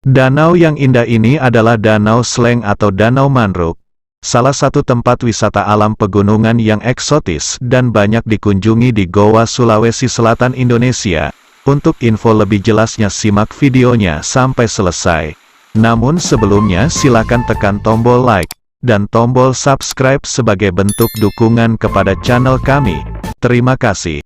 Danau yang indah ini adalah Danau Sleng atau Danau Manruk, salah satu tempat wisata alam pegunungan yang eksotis dan banyak dikunjungi di Goa, Sulawesi Selatan, Indonesia. Untuk info lebih jelasnya simak videonya sampai selesai. Namun sebelumnya silakan tekan tombol like dan tombol subscribe sebagai bentuk dukungan kepada channel kami. Terima kasih.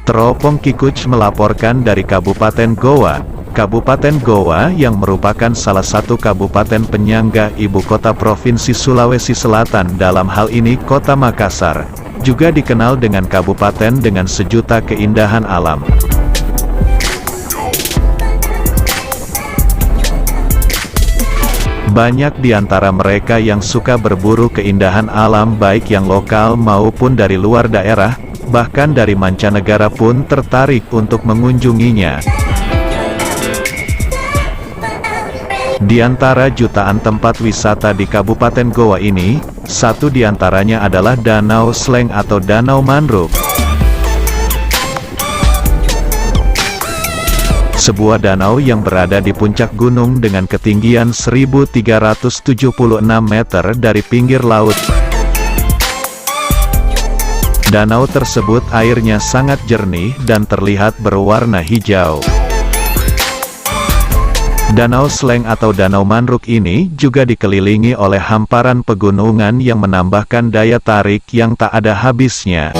Teropong Kikuch melaporkan dari Kabupaten Goa. Kabupaten Goa yang merupakan salah satu kabupaten penyangga ibu kota Provinsi Sulawesi Selatan, dalam hal ini Kota Makassar, juga dikenal dengan kabupaten dengan sejuta keindahan alam. Banyak di antara mereka yang suka berburu keindahan alam, baik yang lokal maupun dari luar daerah, bahkan dari mancanegara pun tertarik untuk mengunjunginya. Di antara jutaan tempat wisata di Kabupaten Goa ini, satu di antaranya adalah Danau Sleng atau Danau Manruk. Sebuah danau yang berada di puncak gunung dengan ketinggian 1376 meter dari pinggir laut. Danau tersebut airnya sangat jernih dan terlihat berwarna hijau. Danau Sleng atau Danau Manruk ini juga dikelilingi oleh hamparan pegunungan yang menambahkan daya tarik yang tak ada habisnya.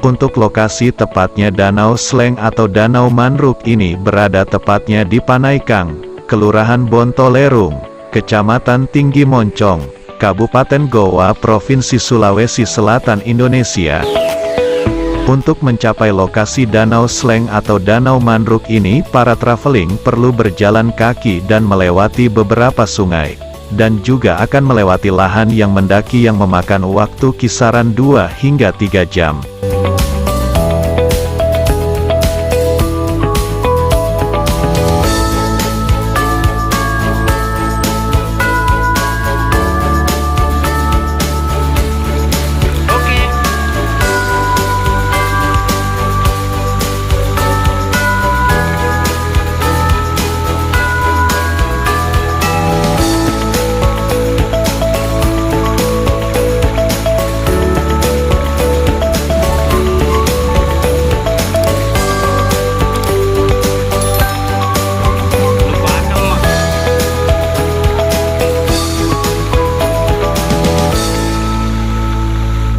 Untuk lokasi tepatnya Danau Sleng atau Danau Manruk ini berada tepatnya di Panaikang, Kelurahan Bontolerung, Kecamatan Tinggi Moncong, Kabupaten Goa, Provinsi Sulawesi Selatan, Indonesia. Untuk mencapai lokasi Danau Sleng atau Danau Manruk ini, para traveling perlu berjalan kaki dan melewati beberapa sungai, dan juga akan melewati lahan yang mendaki yang memakan waktu kisaran 2 hingga 3 jam.